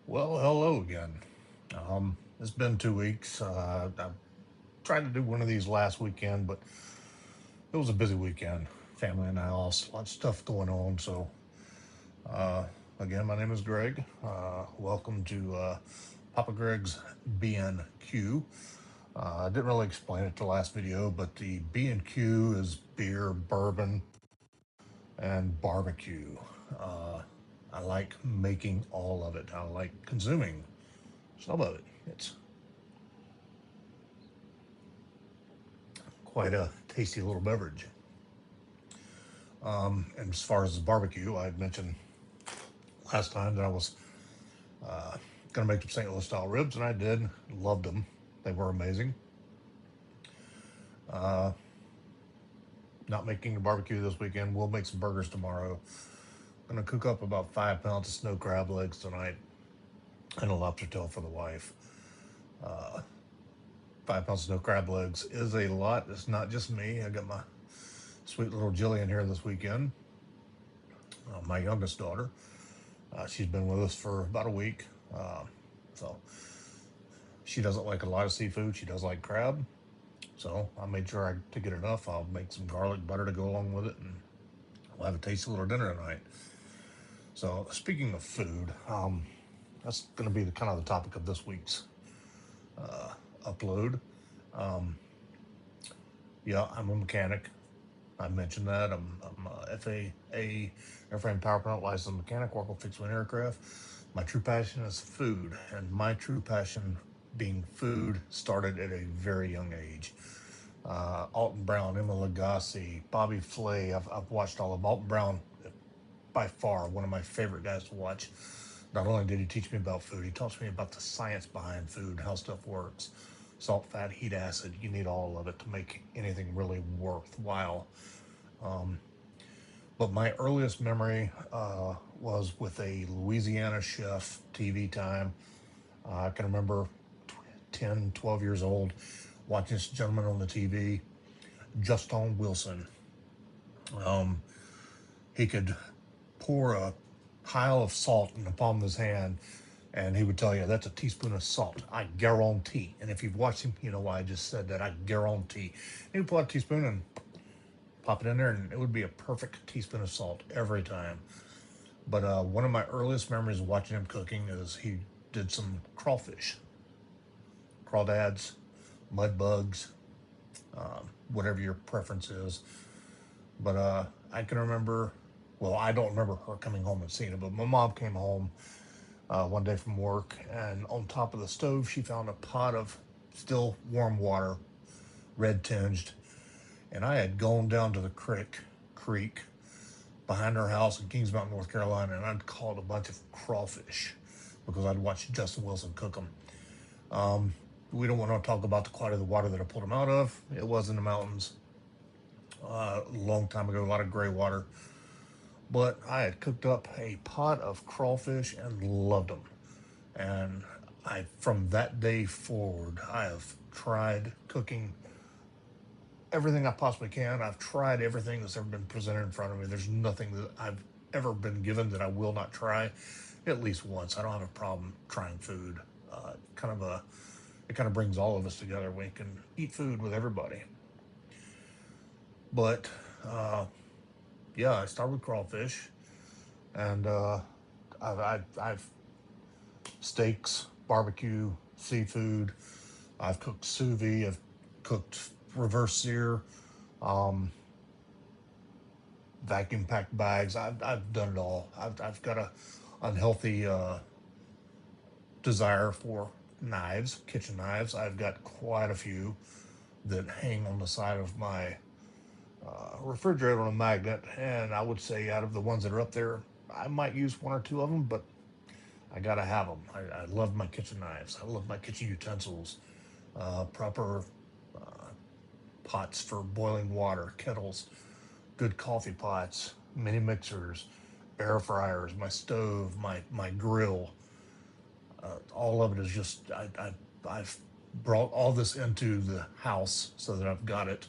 Well, hello again. It's been 2 weeks. I tried to do one of these last weekend, but it was a busy weekend. Family and I lost lots of stuff going on. So, uh, again, my name is Greg. Welcome to Papa Greg's B&Q. I didn't really explain it the last video, but the B&Q is beer, bourbon, and barbecue. Uh, I like making all of it. I like consuming some of it. It's quite a tasty little beverage. And as far as the barbecue, I had mentioned last time that I was going to make some St. Louis style ribs, and I did. Loved them. They were amazing. Uh, Not making the barbecue this weekend. We'll make some burgers tomorrow. Going to cook up about 5 pounds of snow crab legs tonight and a lobster tail for the wife. Uh, 5 pounds of snow crab legs is a lot. It's not just me. I got my sweet little Jillian here this weekend, my youngest daughter. She's been with us for about a week. Uh, so she doesn't like a lot of seafood. She does like crab. So I made sure to get enough. I'll make some garlic butter to go along with it, and we'll have a tasty little dinner tonight. So speaking of food, that's going to be the kind of the topic of this week's uh, upload. Um, yeah, I'm a mechanic. I mentioned that. I'm a FAA airframe power plant licensed mechanic, work on fixed wing aircraft. My true passion is food, and my true passion being food started at a very young age. Alton Brown, Emma Lagasse, Bobby Flay. I've watched all of Alton Brown, by far one of my favorite guys to watch. Not only did he teach me about food, he taught me about the science behind food, how stuff works. Salt, fat, heat, acid, you need all of it to make anything really worthwhile. Um, but my earliest memory was with a Louisiana chef TV time. I can remember 10, 12 years old watching this gentleman on the TV, Justin Wilson. Um, he could pour a pile of salt in the palm of his hand, and he would tell you that's a teaspoon of salt. I guarantee. And if you've watched him, you know why I just said that. I guarantee. He would pull out a teaspoon and pop it in there, and it would be a perfect teaspoon of salt every time. But one of my earliest memories of watching him cooking is he did some crawfish, crawdads, mud bugs, whatever your preference is. But I can remember, well, I don't remember her coming home and seeing it, but my mom came home one day from work, and on top of the stove, she found a pot of still warm water, red tinged. And I had gone down to the creek behind her house in Kings Mountain, North Carolina, and I'd caught a bunch of crawfish because I'd watched Justin Wilson cook them. We don't want to talk about the quality of the water that I pulled them out of. It was in the mountains a long time ago, a lot of gray water. But I had cooked up a pot of crawfish and loved them. And from that day forward, I have tried cooking everything I possibly can. I've tried everything that's ever been presented in front of me. There's nothing that I've ever been given that I will not try at least once. I don't have a problem trying food. Kind of a It kind of brings all of us together. We can eat food with everybody. But yeah, I started with crawfish, and I've steaks, barbecue, seafood. I've cooked sous vide. I've cooked reverse sear, um, vacuum packed bags. I've done it all. I've got a unhealthy desire for knives, kitchen knives. I've got quite a few that hang on the side of my refrigerator on a magnet, and I would say out of the ones that are up there, I might use one or two of them, but I gotta have them. I love my kitchen knives. I love my kitchen utensils, proper pots for boiling water, kettles, good coffee pots, mini mixers, air fryers, my stove, my grill. All of it is just I've brought all this into the house so that I've got it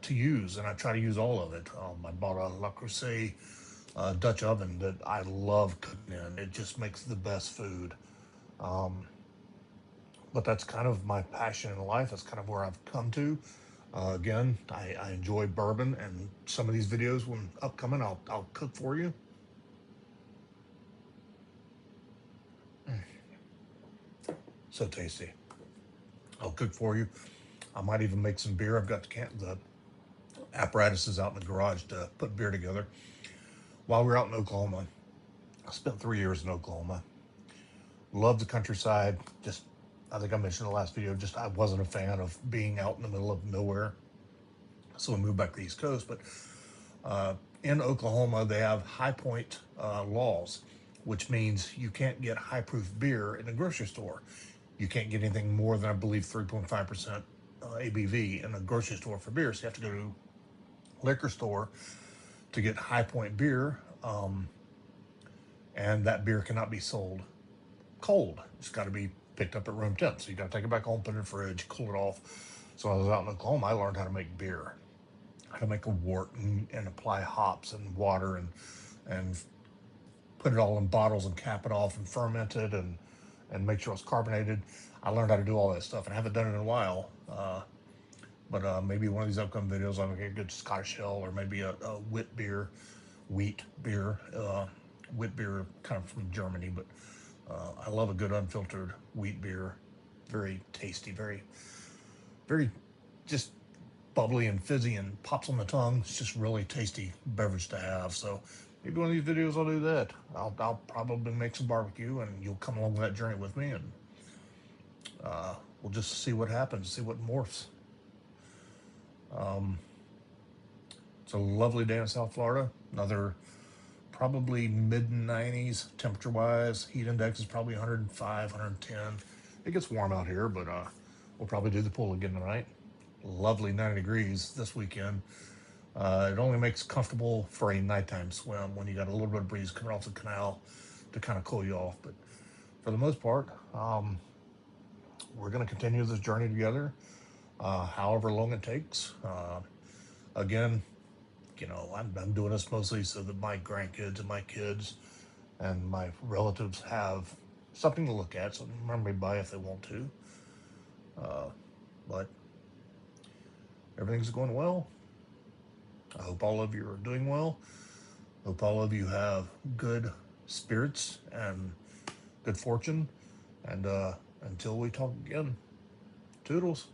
to use, and I try to use all of it. I bought a Le Creuset Dutch oven that I love cooking in. It just makes the best food. Um, but that's kind of my passion in life. That's kind of where I've come to. Again, I enjoy bourbon, and some of these videos, when upcoming, I'll cook for you. So tasty. I'll cook for you. I might even make some beer. I've got the apparatuses out in the garage to put beer together. While we are out in Oklahoma, I spent 3 years in Oklahoma. Loved the countryside. Just, I think I mentioned in the last video, just I wasn't a fan of being out in the middle of nowhere. So we moved back to the East Coast. But uh, in Oklahoma, they have high point laws, which means you can't get high proof beer in the grocery store. You can't get anything more than, I believe, 3.5% ABV in a grocery store for beer. So you have to go to a liquor store to get high point beer, and that beer cannot be sold cold. It's got to be picked up at room temp. So you got to take it back home, put it in the fridge, cool it off. So I was out in Oklahoma. I learned how to make beer, how to make a wort, and apply hops and water, and put it all in bottles and cap it off and ferment it, and make sure it's carbonated. I learned how to do all that stuff, and I haven't done it in a while. But maybe one of these upcoming videos, I'll make a good Scotch ale, or maybe a wit beer, wheat beer, wit beer, kind of from Germany. But I love a good unfiltered wheat beer. Very tasty, very just bubbly and fizzy and pops on the tongue. It's just really tasty beverage to have. So maybe one of these videos I'll do that. I'll probably make some barbecue, and you'll come along that journey with me, and we'll just see what happens, see what morphs. Um, it's a lovely day in South Florida. Another probably mid 90s temperature wise. Heat index is probably 105, 110. It gets warm out here, but we'll probably do the pool again tonight. Lovely 90 degrees this weekend. It only makes comfortable for a nighttime swim when you got a little bit of breeze coming off the canal to kind of cool you off. But for the most part, we're going to continue this journey together, however long it takes. Again, I'm doing this mostly so that my grandkids and my kids and my relatives have something to look at, something to remember me by if they want to. But everything's going well. I hope all of you are doing well. Hope all of you have good spirits and good fortune. And until we talk again, toodles.